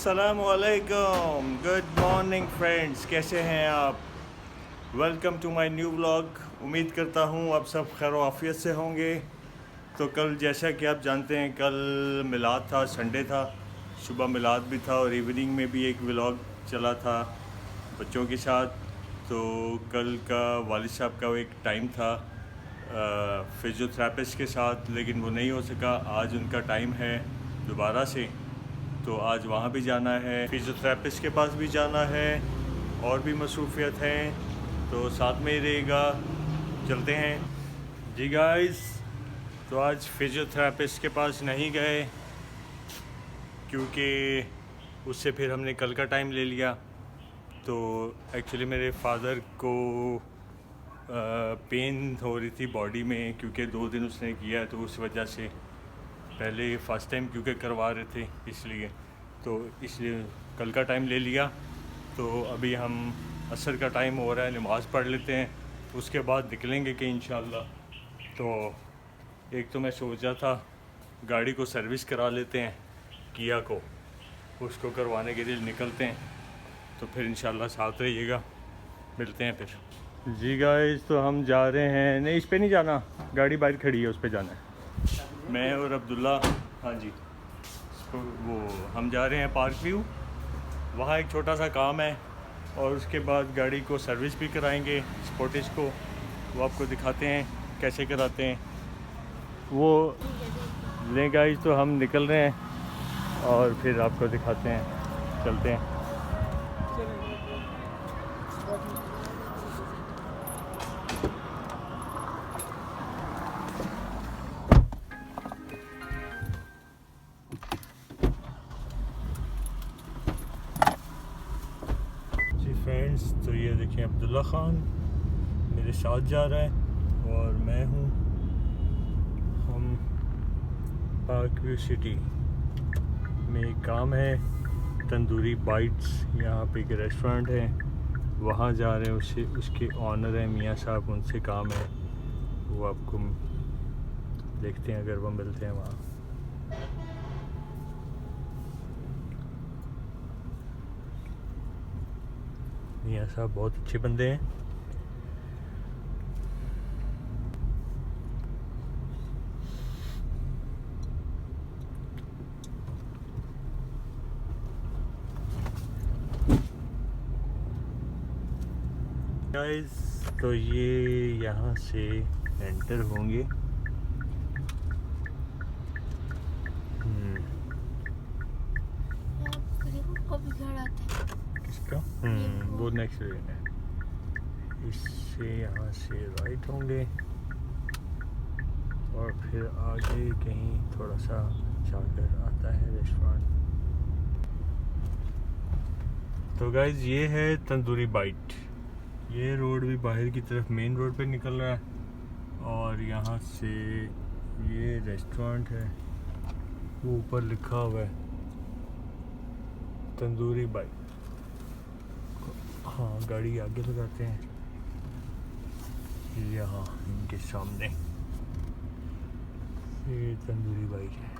अस्सलामुअलैकुम, good morning friends, कैसे हैं आप। Welcome to my new vlog. उम्मीद करता हूँ आप सब खैर आफियत से होंगे। तो कल जैसा कि आप जानते हैं कल मिलाद था, संडे था, सुबह मिलाद भी था और इवनिंग में भी एक व्लॉग चला था बच्चों के साथ। तो कल का वालिद साहब का एक टाइम था फिज़ियोथेरेपिस्ट के साथ, लेकिन वो नहीं हो सका। आज उनका टाइम है दोबारा से, तो आज वहाँ भी जाना है, फिज़ियोथेरेपिस्ट के पास भी जाना है और भी मसरूफियत हैं, तो साथ में ही रहेगा। चलते हैं जी गाइस। तो आज फिज़ियोथेरेपिस्ट के पास नहीं गए क्योंकि उससे फिर हमने कल का टाइम ले लिया। तो एक्चुअली मेरे फादर को पेन हो रही थी बॉडी में, क्योंकि 2 दिन उसने किया है, तो उस वजह से पहले फर्स्ट टाइम क्योंकि करवा रहे थे इसलिए कल का टाइम ले लिया। तो अभी हम असर का टाइम हो रहा है, नमाज़ पढ़ लेते हैं, उसके बाद निकलेंगे कि इंशाल्लाह। तो एक तो मैं सोच रहा था गाड़ी को सर्विस करा लेते हैं, किया को, उसको करवाने के लिए निकलते हैं। तो फिर इंशाल्लाह साथ रहिएगा, मिलते हैं फिर जी गाइस। तो हम जा रहे हैं, नहीं इस पे नहीं जाना, गाड़ी बाहर खड़ी है, उस पे जाना है। मैं और अब्दुल्ला, हाँ जी, वो हम जा रहे हैं पार्क व्यू। वहाँ एक छोटा सा काम है और उसके बाद गाड़ी को सर्विस भी कराएंगे स्पोर्टिस को, वो आपको दिखाते हैं कैसे कराते हैं वो। ले गाइस, तो हम निकल रहे हैं और फिर आपको दिखाते हैं, चलते हैं। फ्रेंड्स, तो ये देखिए अब्दुल्ला ख़ान मेरे साथ जा रहा है और मैं हूँ। हम पार्क व्यू सिटी में एक काम है, तंदूरी बाइट्स, यहाँ पे एक रेस्टोरेंट है, वहाँ जा रहे हैं। उसके ऑनर हैं मियाँ साहब, उनसे काम है, वो आपको देखते हैं अगर वो मिलते हैं वहाँ। मियाँ साहब बहुत अच्छे बंदे हैं। गाइस, तो ये यहाँ से एंटर होंगे। किसका? वो नेक्स्ट लेन है। इससे यहाँ से राइट होंगे और फिर आगे कहीं थोड़ा सा जाकर आता है रेस्टोरेंट। तो गाइस, ये है तंदूरी बाइट। ये रोड भी बाहर की तरफ मेन रोड पे निकल रहा है और यहाँ से ये रेस्टोरेंट है, वो ऊपर लिखा हुआ है तंदूरी बाइट। हाँ, गाड़ी आगे लगाते हैं, यहाँ इनके सामने ये तंदूरी बाइट है।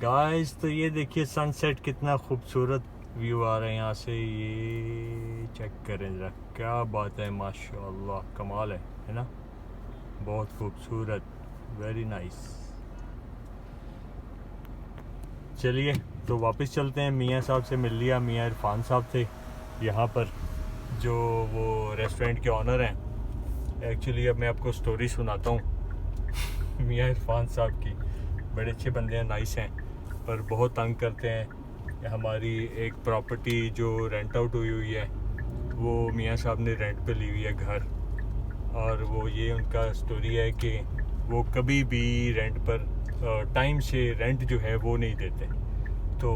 गाइस, तो ये देखिए सनसेट, कितना खूबसूरत व्यू आ रहा है यहाँ से। ये चेक करें ज़रा, क्या बात है, माशाल्लाह, कमाल है ना, बहुत खूबसूरत, वेरी नाइस। चलिए, तो वापस चलते हैं। मियाँ साहब से मिल लिया, मियाँ इरफान साहब थे यहाँ पर, जो वो रेस्टोरेंट के ऑनर हैं। एक्चुअली अब मैं आपको स्टोरी सुनाता हूँ मियाँ इरफान साहब की। बड़े अच्छे बंदे हैं, नाइस हैं, पर बहुत तंग करते हैं। हमारी एक प्रॉपर्टी जो रेंट आउट हुई है, वो मियाँ साहब ने रेंट पे ली हुई है घर, और वो ये उनका स्टोरी है कि वो कभी भी रेंट पर टाइम से रेंट जो है वो नहीं देते। तो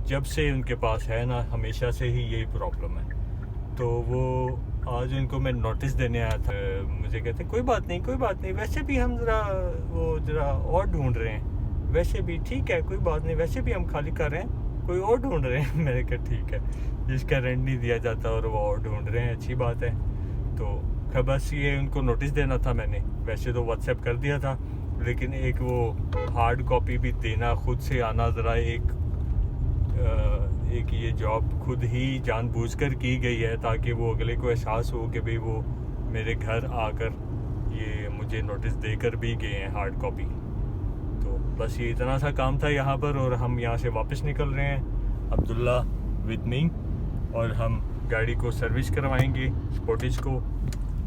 जब से उनके पास है ना, हमेशा से ही यही प्रॉब्लम है। तो वो आज उनको मैं नोटिस देने आया था, मुझे कहते कोई बात नहीं, वैसे भी हम ज़रा और ढूंढ रहे हैं, वैसे भी ठीक है, कोई बात नहीं, वैसे भी हम खाली कर रहे हैं, कोई और ढूंढ रहे हैं। मैंने कहा ठीक है, जिसका रेंट नहीं दिया जाता और वो और ढूंढ रहे हैं, अच्छी बात है। तो बस ये उनको नोटिस देना था मैंने, वैसे तो व्हाट्सएप कर दिया था, लेकिन एक वो हार्ड कॉपी भी देना, खुद से आना ज़रा एक ये जॉब खुद ही जानबूझकर की गई है ताकि वो अगले को एहसास हो कि भाई वो मेरे घर आकर ये मुझे नोटिस देकर भी गए हैं हार्ड कॉपी। तो बस ये इतना सा काम था यहाँ पर, और हम यहाँ से वापस निकल रहे हैं, अब्दुल्ला विद मी, और हम गाड़ी को सर्विस करवाएंगे स्पोर्टिज को।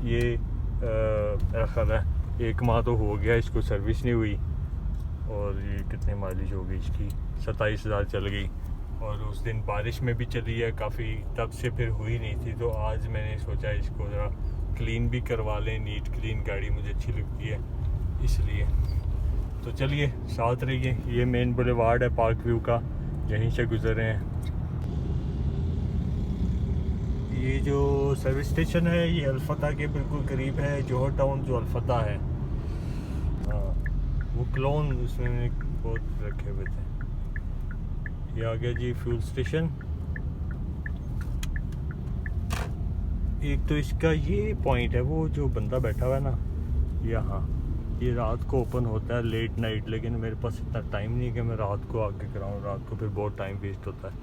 ये मेरा ख्याल है 1 माह तो हो गया इसको सर्विस नहीं हुई, और ये कितने माइलेज हो गई इसकी, 27,000 चल गई, और उस दिन बारिश में भी चली है काफ़ी, तब से फिर हुई नहीं थी। तो आज मैंने सोचा इसको ज़रा क्लीन भी करवा लें, नीट क्लीन गाड़ी मुझे अच्छी लगती है इसलिए। तो चलिए साथ रहिए। ये मेन बुलेवार्ड है पार्क व्यू का, यहीं से गुजर रहे हैं। ये जो सर्विस स्टेशन है ये अल्फता के बिल्कुल करीब है, जौहर टाउन जो अल्फता है। हाँ, वो क्लोन उसमें बहुत रखे हुए थे। ये आ गया जी फ्यूल स्टेशन। एक तो इसका ये पॉइंट है, वो जो बंदा बैठा हुआ है ना यहाँ, ये रात को ओपन होता है लेट नाइट, लेकिन मेरे पास इतना टाइम नहीं है कि मैं रात को आके कराऊँ, रात को फिर बहुत टाइम वेस्ट होता है।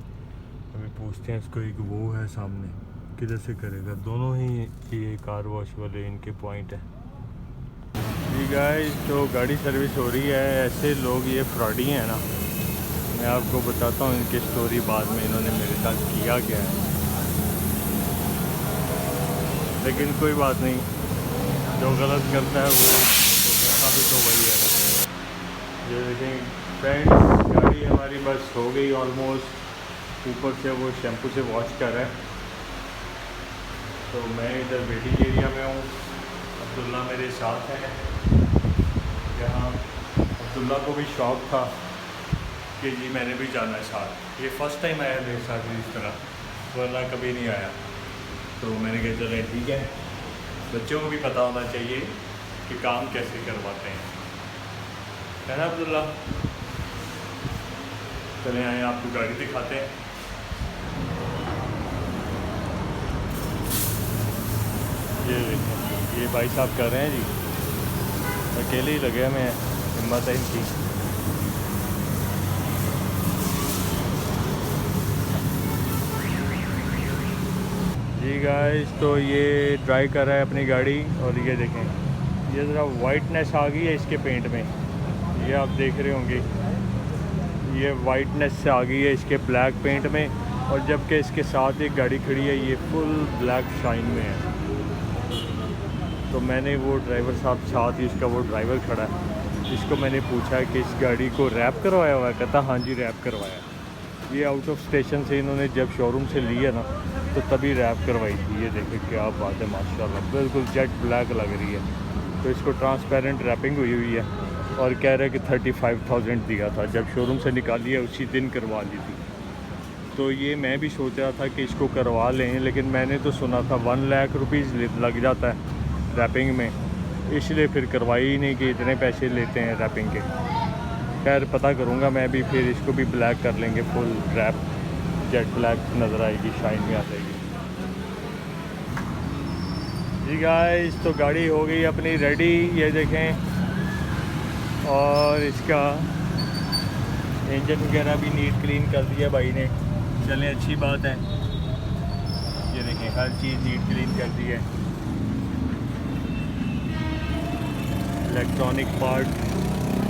अभी पूछते हैं इसको। एक वो है सामने, किधर से करेगा? दोनों ही ये कार वॉश वाले इनके पॉइंट है जी गाइस। तो गाड़ी सर्विस हो रही है। ऐसे लोग ये फ्रॉडी हैं ना, मैं आपको बताता हूँ इनकी स्टोरी बाद में, इन्होंने मेरे साथ किया क्या है, लेकिन कोई बात नहीं, जो गलत करता है वो तो करता भी तो वही है ना। ये देखें फ्रेंड्स, गाड़ी हमारी बस हो गई ऑलमोस्ट। ऊपर से वो शैम्पू से वॉश कर रहा है। तो मैं इधर वेटिंग एरिया में हूँ, अब्दुल्ला मेरे साथ है। यहाँ अब्दुल्ला को भी शौक़ था कि जी मैंने भी जाना है साथ। ये फ़र्स्ट टाइम आया मेरे साथ इस तरह, वरना कभी नहीं आया। तो मैंने कहा चलें ठीक है, बच्चों को भी पता होना चाहिए कि काम कैसे करवाते हैं, है ना अब्दुल्ला? चलें आए आपको गाड़ी दिखाते हैं। ये देखिए, ये भाई साहब कर रहे हैं जी, अकेले ही लगे हमें, हिम्मत है इनकी। जी गाइस, तो ये ड्राइव कर रहा है अपनी गाड़ी, और ये देखें, ये ज़रा वाइटनेस आ गई है इसके पेंट में, ये आप देख रहे होंगे, ये वाइटनेस से आ गई है इसके ब्लैक पेंट में, और जबकि इसके साथ एक गाड़ी खड़ी है ये फुल ब्लैक शाइन में है। तो मैंने वो ड्राइवर साहब साथ ही उसका वो ड्राइवर खड़ा है, इसको मैंने पूछा कि इस गाड़ी को रैप करवाया हुआ है? कहता हाँ जी रैप करवाया। ये आउट ऑफ स्टेशन से इन्होंने जब शोरूम से लिया ना तो तभी रैप करवाई थी। ये देखें क्या बात है, माशाल्लाह बिल्कुल जेट ब्लैक लग रही है। तो इसको ट्रांसपेरेंट रैपिंग हुई है, और कह रहे कि 35,000 दिया था, जब शोरूम से निकाली है उसी दिन करवा ली थी। तो ये मैं भी सोच रहा था कि इसको करवा लें, लेकिन मैंने तो सुना था 1 लाख रुपीज़ लग जाता है रैपिंग में, इसलिए फिर करवाई ही नहीं कि इतने पैसे लेते हैं रैपिंग के। खैर पता करूँगा मैं भी, फिर इसको भी ब्लैक कर लेंगे, फुल रैप जेट ब्लैक नज़र आएगी, शाइन में आ जाएगी। जी गाइस, तो गाड़ी हो गई अपनी रेडी, ये देखें, और इसका इंजन वगैरह भी नीट क्लीन कर दिया भाई ने। चलें अच्छी बात है। ये देखें हर चीज़ नीट क्लीन कर दी है। इलेक्ट्रॉनिक पार्ट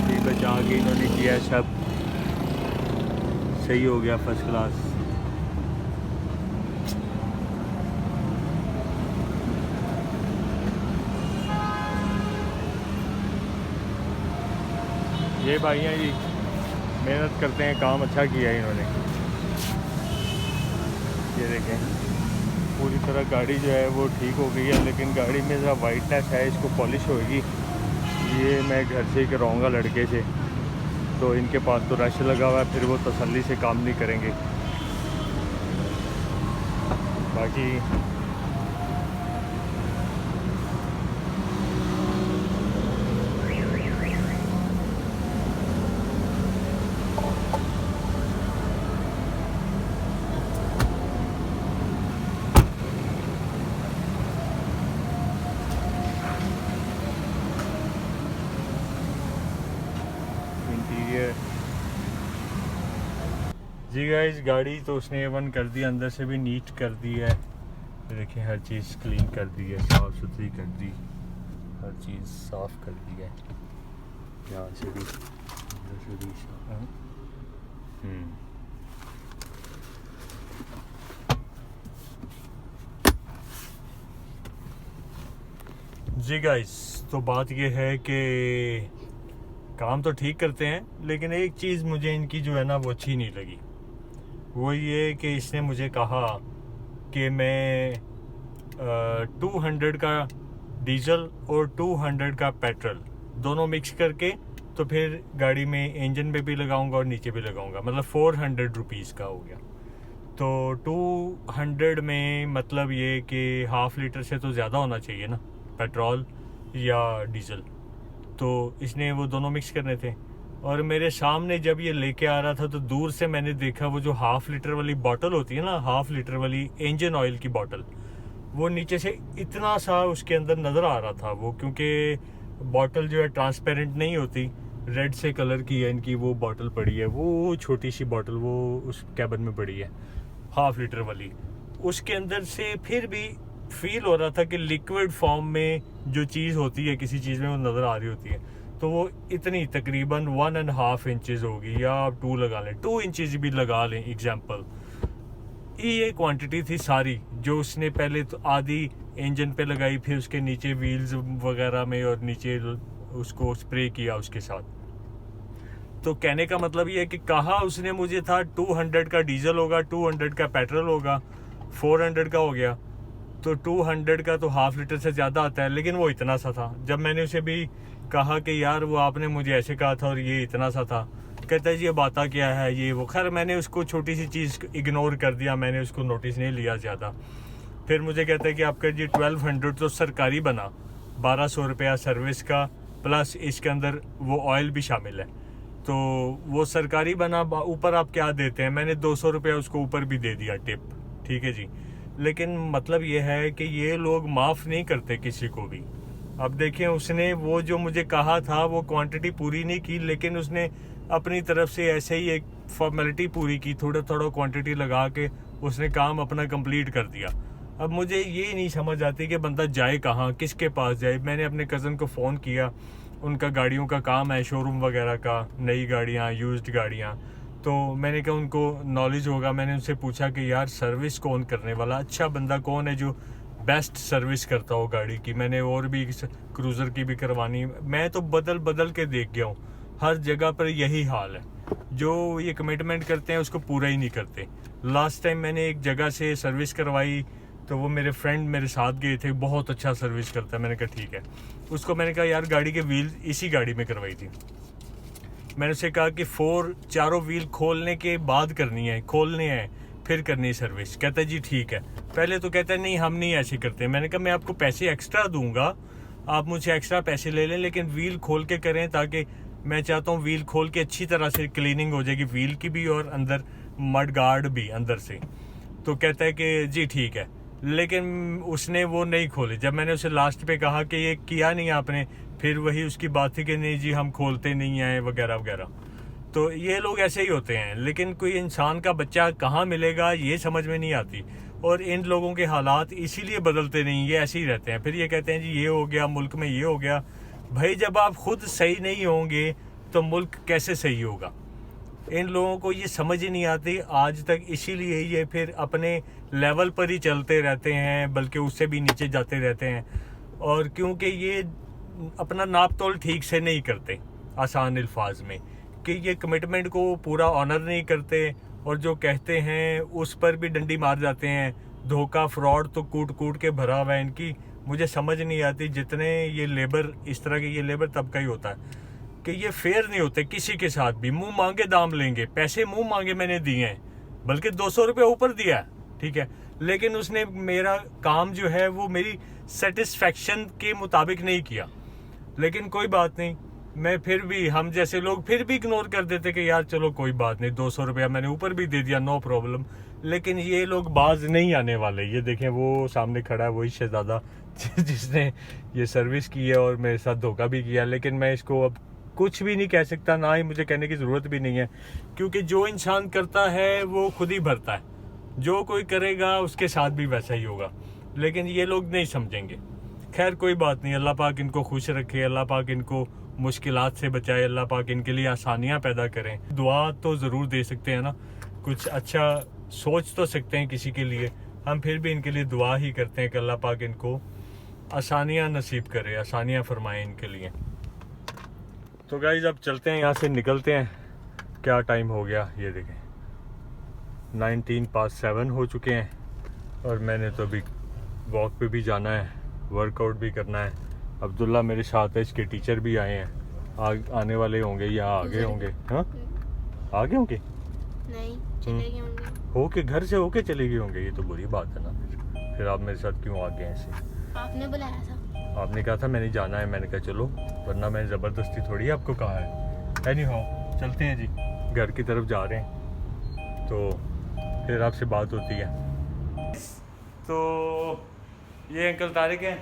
भी बचा के इन्होंने किया है, सब सही हो गया, फर्स्ट क्लास। ये भाई हैं जी, मेहनत करते हैं, काम अच्छा किया है इन्होंने। ये देखें पूरी तरह गाड़ी जो है वो ठीक हो गई है, लेकिन गाड़ी में ज़रा वाइटनेस है, इसको पॉलिश होगी। ये मैं घर से ही करवाऊँगा लड़के से, तो इनके पास तो रश लगा हुआ है, फिर वो तसल्ली से काम नहीं करेंगे। बाकी जी गाइस, गाड़ी तो उसने A1 कर दी, अंदर से भी नीट कर दी है। देखिए हर चीज़ क्लीन कर दी है, साफ़ सुथरी कर दी, हर चीज़ साफ़ कर दी है। यहाँ से भी अंदर से भी जी गाइस, तो बात ये है कि काम तो ठीक करते हैं, लेकिन एक चीज़ मुझे इनकी जो है ना वो अच्छी नहीं लगी। वो ये कि इसने मुझे कहा कि मैं 200 का डीजल और 200 का पेट्रोल दोनों मिक्स करके तो फिर गाड़ी में इंजन पे भी लगाऊंगा और नीचे भी लगाऊंगा, मतलब 400 रुपीज़ का हो गया। तो 200 में मतलब ये कि हाफ़ लीटर से तो ज़्यादा होना चाहिए ना पेट्रोल या डीजल। तो इसने वो दोनों मिक्स करने थे, और मेरे सामने जब ये लेके आ रहा था तो दूर से मैंने देखा वो जो हाफ़ लीटर वाली बॉटल होती है ना, हाफ़ लीटर वाली इंजन ऑयल की बॉटल, वो नीचे से इतना सा उसके अंदर नज़र आ रहा था वो, क्योंकि बॉटल जो है ट्रांसपेरेंट नहीं होती, रेड से कलर की है इनकी वो बॉटल पड़ी है, वो छोटी सी बॉटल वो उस कैबिन में पड़ी है हाफ़ लीटर वाली। उसके अंदर से फिर भी फील हो रहा था कि लिक्विड फॉर्म में जो चीज़ होती है किसी चीज़ में वो नज़र आ रही होती है। तो वो इतनी तकरीबन 1.5 इंचज़ होगी, या आप 2 लगा लें, 2 इंचज़ भी लगा लें एग्जाम्पल। ये क्वांटिटी थी सारी जो उसने पहले तो आधी इंजन पे लगाई, फिर उसके नीचे व्हील्स वगैरह में और नीचे उसको स्प्रे किया उसके साथ। तो कहने का मतलब ये है कि कहा उसने मुझे था 200 का डीजल होगा, 200 का पेट्रोल होगा, 400 का हो गया। तो 200 का तो हाफ़ लीटर से ज़्यादा आता है, लेकिन वो इतना सा था। जब मैंने उसे भी कहा कि यार वो आपने मुझे ऐसे कहा था और ये इतना सा था, कहता है जी अब आता क्या है ये वो। खैर मैंने उसको छोटी सी चीज़ इग्नोर कर दिया, मैंने उसको नोटिस नहीं लिया ज़्यादा। फिर मुझे कहता है कि आपका जी 1200 तो सरकारी बना, 1200 रुपया सर्विस का, प्लस इसके अंदर वो ऑयल भी शामिल है, तो वो सरकारी बना। ऊपर आप क्या देते हैं, मैंने 200 रुपया उसको ऊपर भी दे दिया टिप, ठीक है जी। लेकिन मतलब ये है कि ये लोग माफ़ नहीं करते किसी को भी। अब देखें, उसने वो जो मुझे कहा था वो क्वांटिटी पूरी नहीं की, लेकिन उसने अपनी तरफ से ऐसे ही एक फॉर्मेलिटी पूरी की, थोड़ा थोड़ा क्वांटिटी लगा के उसने काम अपना कंप्लीट कर दिया। अब मुझे ये नहीं समझ आती कि बंदा जाए कहाँ, किसके पास जाए। मैंने अपने कज़न को फ़ोन किया, उनका गाड़ियों का काम है, शोरूम वगैरह का, नई गाड़ियाँ, यूज्ड गाड़ियाँ। तो मैंने कहा उनको नॉलेज होगा, मैंने उनसे पूछा कि यार सर्विस कौन करने वाला, अच्छा बंदा कौन है जो बेस्ट सर्विस करता हो गाड़ी की। मैंने और भी क्रूज़र की भी करवानी, मैं तो बदल बदल के देख गया हूँ, हर जगह पर यही हाल है। जो ये कमिटमेंट करते हैं उसको पूरा ही नहीं करते। लास्ट टाइम मैंने एक जगह से सर्विस करवाई, तो वो मेरे फ्रेंड मेरे साथ गए थे, बहुत अच्छा सर्विस करता है। मैंने कहा ठीक है। उसको मैंने कहा यार गाड़ी के व्हील इसी गाड़ी में करवाई थी, मैंने उसे कहा कि चारों व्हील खोलने के बाद करनी है, खोलने हैं फिर करनी है सर्विस। कहता है जी ठीक है। पहले तो कहता है नहीं हम नहीं ऐसे करते। मैंने कहा मैं आपको पैसे एक्स्ट्रा दूंगा, आप मुझसे एक्स्ट्रा पैसे ले लें, लेकिन व्हील खोल के करें, ताकि मैं चाहता हूँ व्हील खोल के अच्छी तरह से क्लीनिंग हो जाएगी व्हील की भी और अंदर मड गार्ड भी अंदर से। तो कहता है कि जी ठीक है, लेकिन उसने वो नहीं खोले। जब मैंने उसे लास्ट पे कहा कि ये किया नहीं आपने, फिर वही उसकी बात थी कि नहीं जी हम खोलते नहीं हैं वगैरह वगैरह। तो ये लोग ऐसे ही होते हैं, लेकिन कोई इंसान का बच्चा कहाँ मिलेगा ये समझ में नहीं आती। और इन लोगों के हालात इसीलिए बदलते नहीं, ये ऐसे ही रहते हैं। फिर ये कहते हैं जी ये हो गया, मुल्क में ये हो गया। भाई जब आप खुद सही नहीं होंगे तो मुल्क कैसे सही होगा? इन लोगों को ये समझ ही नहीं आती आज तक, इसीलिए ये फिर अपने लेवल पर ही चलते रहते हैं, बल्कि उससे भी नीचे जाते रहते हैं। और क्योंकि ये अपना नाप तोल ठीक से नहीं करते, आसान अल्फाज में, कि ये कमिटमेंट को पूरा ऑनर नहीं करते, और जो कहते हैं उस पर भी डंडी मार जाते हैं। धोखा फ्रॉड तो कूट कूट के भरा हुआ है इनकी। मुझे समझ नहीं आती, जितने ये लेबर, इस तरह के ये लेबर तबका ही होता है कि ये फेयर नहीं होते किसी के साथ भी। मुंह मांगे दाम लेंगे, पैसे मुंह मांगे मैंने दिए हैं, बल्कि 200 रुपये ऊपर दिया है, ठीक है, लेकिन उसने मेरा काम जो है वो मेरी सेटिस्फेक्शन के मुताबिक नहीं किया। लेकिन कोई बात नहीं, मैं फिर भी, हम जैसे लोग फिर भी इग्नोर कर देते कि यार चलो कोई बात नहीं, 200 रुपया मैंने ऊपर भी दे दिया, नो प्रॉब्लम। लेकिन ये लोग बाज नहीं आने वाले। ये देखें वो सामने खड़ा है, वही शहजादा जिसने ये सर्विस की है और मेरे साथ धोखा भी किया। लेकिन मैं इसको अब कुछ भी नहीं कह सकता, ना ही मुझे कहने की ज़रूरत भी नहीं है, क्योंकि जो इंसान करता है वो खुद ही भरता है। जो कोई करेगा उसके साथ भी वैसा ही होगा, लेकिन ये लोग नहीं समझेंगे। खैर कोई बात नहीं, अल्लाह पाक इनको खुश रखे, अल्लाह पाक इनको मुश्किलात से बचाए, अल्लाह पाक इनके लिए आसानियाँ पैदा करें। दुआ तो ज़रूर दे सकते हैं ना, कुछ अच्छा सोच तो सकते हैं किसी के लिए, हम फिर भी इनके लिए दुआ ही करते हैं कि अल्लाह पाक इनको आसानियाँ नसीब करे, आसानियाँ फरमाएं इनके लिए। तो गाइस अब चलते हैं, यहाँ से निकलते हैं। क्या टाइम हो गया ये देखें, 7:19 हो चुके हैं, और मैंने तो अभी वॉक पे भी जाना है, वर्कआउट भी करना है। अब्दुल्ला मेरे साथ है, इसके टीचर भी आए हैं, आने वाले होंगे या आगे होंगे। हाँ आगे होंगे, नहीं चले गए होंगे, होके घर से होके चले गए होंगे। ये तो बुरी बात है ना, फिर आप मेरे साथ क्यों आ गए हैं ऐसे? आपने बुलाया था, आपने कहा था मैंने जाना है, मैंने कहा चलो, वरना मैंने ज़बरदस्ती थोड़ी आपको कहा है। एनीहाउ चलते हैं जी, घर की तरफ जा रहे हैं, तो फिर आपसे बात होती है। तो ये अंकल तारिक हैं,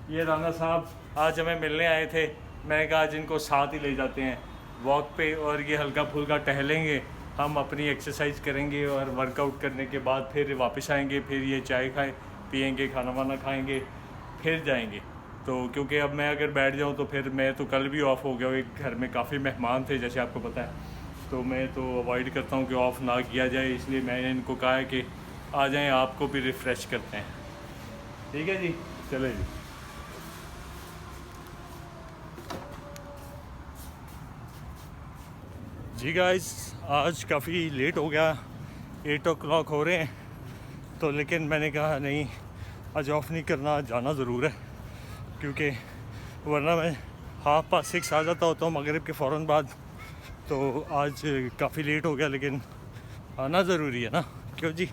ये राना साहब आज हमें मिलने आए थे। मैंने कहा आज इनको साथ ही ले जाते हैं वॉक पे, और ये हल्का फुल्का टहलेंगे, हम अपनी एक्सरसाइज करेंगे, और वर्कआउट करने के बाद फिर वापस आएंगे, फिर ये चाय खाएं पियेंगे, खाना वाना खाएंगे, फिर जाएंगे। तो क्योंकि अब मैं अगर बैठ जाऊं तो फिर मैं तो कल भी ऑफ हो गया, एक घर में काफ़ी मेहमान थे जैसे आपको पता है, तो मैं तो अवॉइड करता हूं कि ऑफ़ ना किया जाए, इसलिए मैंने इनको कहा है कि आ जाएं, आपको भी रिफ़्रेश करते हैं। ठीक है जी, चले जी। जी गाइस आज काफ़ी लेट हो गया, 8 o'clock हो रहे हैं, तो लेकिन मैंने कहा नहीं आज ऑफ़ नहीं करना, जाना ज़रूर है, क्योंकि वरना मैं 6:30 आ जाता होता हूँ मगरिब के फ़ौरन बाद। तो आज काफ़ी लेट हो गया, लेकिन आना ज़रूरी है ना, क्यों जी।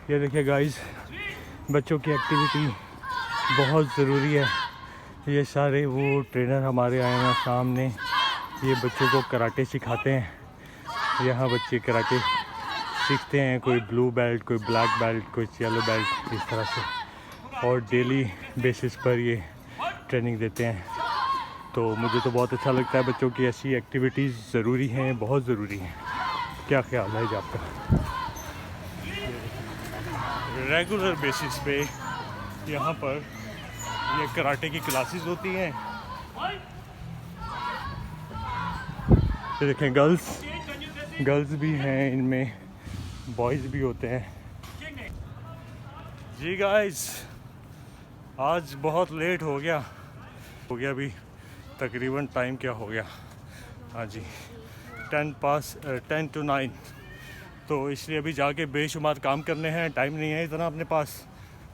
ये देखिए गाइस, बच्चों की एक्टिविटी बहुत ज़रूरी है। ये सारे वो ट्रेनर हमारे आए हैं सामने, ये बच्चों को कराटे सिखाते हैं। यहाँ बच्चे कराटे सीखते हैं, कोई ब्लू बेल्ट, कोई ब्लैक बेल्ट, कोई येलो बेल्ट, इस तरह से, और डेली बेसिस पर ये ट्रेनिंग देते हैं। तो मुझे तो बहुत अच्छा लगता है, बच्चों की ऐसी एक्टिविटीज़ ज़रूरी हैं, बहुत ज़रूरी हैं। क्या ख्याल है जी आपका? रेगुलर बेसिस पे यहाँ पर ये कराटे की क्लासेस होती हैं। ये देखें, गर्ल्स भी हैं इनमें, बॉयज़ भी होते हैं। जी गाइस आज बहुत लेट हो गया अभी तकरीबन टाइम क्या हो गया, हाँ जी 10 to 9, तो इसलिए अभी जाके बेशुमार काम करने हैं, टाइम नहीं है इतना अपने पास।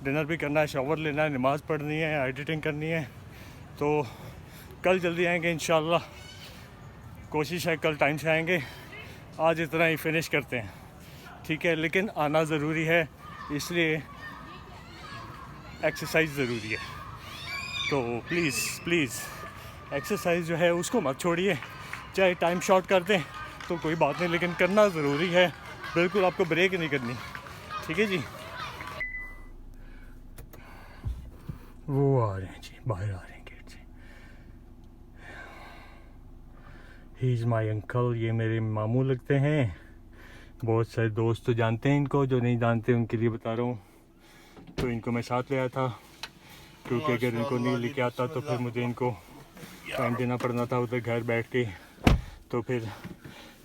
डिनर भी करना है, शावर लेना है, नमाज़ पढ़नी है, एडिटिंग करनी है, तो कल जल्दी आएंगे इंशाल्लाह। कोशिश है कल टाइम से आएंगे, आज इतना ही फिनिश करते हैं, ठीक है। लेकिन आना ज़रूरी है, इसलिए एक्सरसाइज ज़रूरी है, तो प्लीज़ एक्सरसाइज जो है उसको मत छोड़िए, चाहे टाइम शॉर्ट कर दें तो कोई बात नहीं, लेकिन करना ज़रूरी है, बिल्कुल आपको ब्रेक नहीं करनी, ठीक है जी। वो आ रहे हैं जी, बाहर आ रहे हैं गेट से। ही इज़ माई अंकल, ये मेरे मामू लगते हैं। बहुत सारे दोस्त तो जानते हैं इनको, जो नहीं जानते उनके लिए बता रहा हूँ। तो इनको मैं साथ ले आया था, क्योंकि अगर इनको नहीं लेके आता तो फिर मुझे इनको टाइम देना पड़ना था उधर घर बैठ के, तो फिर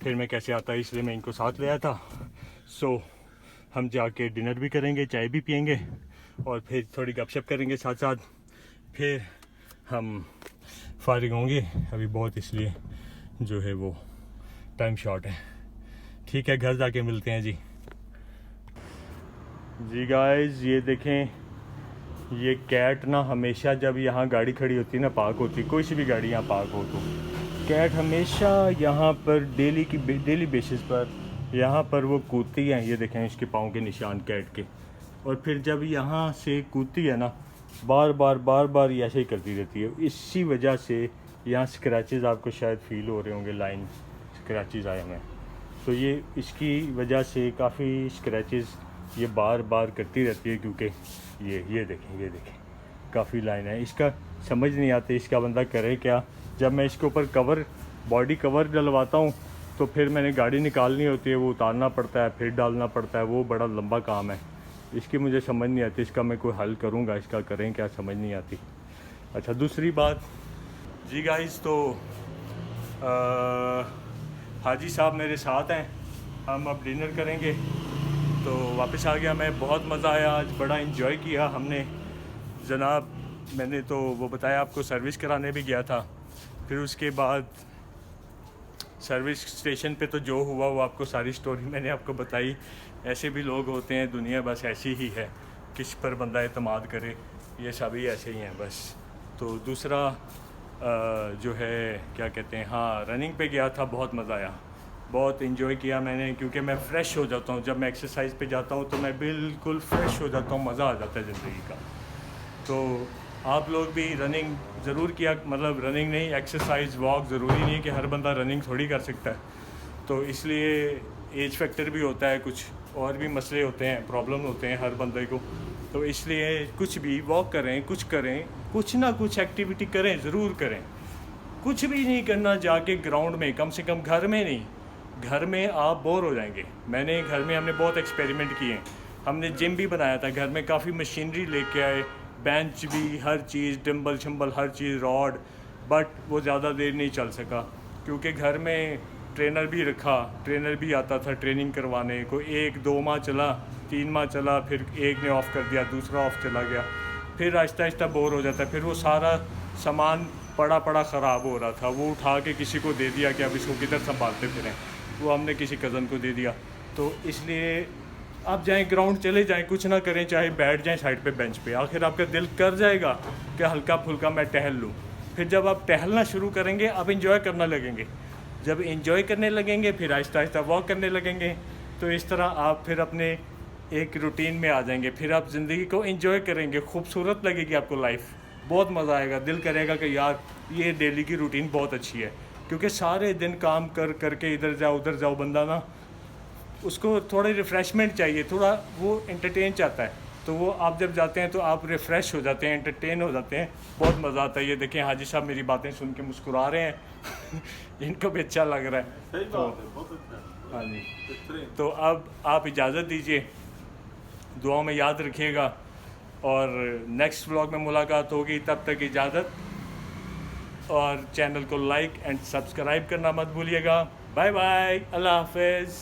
मैं कैसे आता, इसलिए मैं इनको साथ ले आया था। सो हम जाके डिनर भी करेंगे, चाय भी पियेंगे, और फिर थोड़ी गपशप करेंगे साथ साथ, फिर हम फारिग होंगे। अभी बहुत इसलिए जो है वो टाइम शॉर्ट है, ठीक है, घर जाके मिलते हैं जी। जी गाइस ये देखें, ये कैट ना हमेशा जब यहाँ गाड़ी खड़ी होती है ना, पार्क होती है, कोई सी भी गाड़ी यहाँ पार्क हो, तो कैट हमेशा यहाँ पर डेली बेसिस पर यहाँ पर वो कूदती हैं। ये देखें इसके पाँव के निशान कैट के, और फिर जब यहाँ से कूदती है ना, बार बार ये ऐसे ही करती रहती है। इसी वजह से यहाँ स्क्रैचेस आपको शायद फील हो रहे होंगे, लाइन स्क्रैचेस आए हैं, तो ये इसकी वजह से काफ़ी स्क्रैचेस ये बार करती रहती है, क्योंकि ये देखें काफ़ी लाइन है। इसका समझ नहीं आती इसका बंदा करे क्या। जब मैं इसके ऊपर कवर बॉडी कवर डलवाता हूँ तो फिर मैंने गाड़ी निकालनी होती है, वो उतारना पड़ता है, फिर डालना पड़ता है, वो बड़ा लंबा काम है। इसकी मुझे समझ नहीं आती, इसका मैं कोई हल करूँगा, इसका करें क्या समझ नहीं आती। अच्छा दूसरी बात जी गाइस, तो हाजी साहब मेरे साथ हैं, हम अब डिनर करेंगे। तो वापस आ गया मैं, बहुत मज़ा आया आज, बड़ा इन्जॉय किया हमने जनाब। मैंने तो वो बताया आपको, सर्विस कराने भी गया था। फिर उसके बाद सर्विस स्टेशन पे तो जो हुआ वो आपको सारी स्टोरी मैंने आपको बताई। ऐसे भी लोग होते हैं, दुनिया बस ऐसी ही है, किस पर बंदा एतमाद करे, ये सभी ऐसे ही हैं बस। तो दूसरा जो है क्या कहते हैं, हाँ रनिंग पे गया था, बहुत मज़ा आया, बहुत इन्जॉय किया मैंने, क्योंकि मैं फ़्रेश हो जाता हूँ जब मैं एक्सरसाइज पे जाता हूँ, तो मैं बिल्कुल फ़्रेश हो जाता हूँ, मज़ा आ जाता है ज़िंदगी का। तो आप लोग भी रनिंग ज़रूर किया, मतलब रनिंग नहीं, एक्सरसाइज वॉक, ज़रूरी नहीं है कि हर बंदा रनिंग थोड़ी कर सकता है। तो इसलिए एज फैक्टर भी होता है, कुछ और भी मसले होते हैं, प्रॉब्लम होते हैं हर बंदे को। तो इसलिए कुछ भी वॉक करें, कुछ करें, कुछ ना कुछ एक्टिविटी करें, ज़रूर करें। कुछ भी नहीं करना जाके ग्राउंड में, कम से कम घर में नहीं, घर में आप बोर हो जाएंगे। मैंने घर में, हमने बहुत एक्सपेरिमेंट किए हैं, हमने जिम भी बनाया था घर में, काफ़ी मशीनरी लेके आए, बेंच भी, हर चीज़, डंबल शंबल हर चीज़, रॉड, बट वो ज़्यादा देर नहीं चल सका, क्योंकि घर में ट्रेनर भी रखा, ट्रेनर भी आता था ट्रेनिंग करवाने को। 1-2 माह चला, 3 माह चला, फिर एक ने ऑफ़ कर दिया, दूसरा ऑफ़ चला गया, फिर आहिस्ता आहिस्ता बोर हो जाता है। फिर वो सारा सामान पड़ा पड़ा ख़राब हो रहा था, वो उठा के किसी को दे दिया कि अब इसको किधर संभालते फिरें, वो हमने किसी कज़न को दे दिया। तो इसलिए आप जाएं ग्राउंड, चले जाएं, कुछ ना करें, चाहे बैठ जाएं साइड पे बेंच पे, आखिर आपका दिल कर जाएगा कि हल्का फुल्का मैं टहल लूँ। फिर जब आप टहलना शुरू करेंगे, आप इंजॉय करना लगेंगे, जब इंजॉय करने लगेंगे फिर आहिस्ता आहिस्ता वॉक करने लगेंगे। तो इस तरह आप फिर अपने एक रूटीन में आ जाएंगे, फिर आप ज़िंदगी को इंजॉय करेंगे, खूबसूरत लगेगी आपको लाइफ, बहुत मज़ा आएगा, दिल करेगा कि यार ये डेली की रूटीन बहुत अच्छी है। क्योंकि सारे दिन काम कर करके इधर जाओ उधर जाओ, बंदा ना, उसको थोड़ी रिफ़्रेशमेंट चाहिए, थोड़ा वो एंटरटेन चाहता है। तो वो आप जब जाते हैं तो आप रिफ़्रेश हो जाते हैं, एंटरटेन हो जाते हैं, बहुत मज़ा आता है। ये देखें हाजी साहब मेरी बातें सुन के मुस्कुरा रहे हैं इनको भी अच्छा लग रहा है। सही तो बात है, बहुत अच्छा। हाँ जी, बेहतरीन। तो अब आप इजाज़त दीजिए, दुआओं में याद रखिएगा, और नेक्स्ट व्लॉग में मुलाकात होगी, तब तक इजाज़त, और चैनल को लाइक एंड सब्सक्राइब करना मत भूलिएगा। बाय बाय, अल्लाह हाफिज़।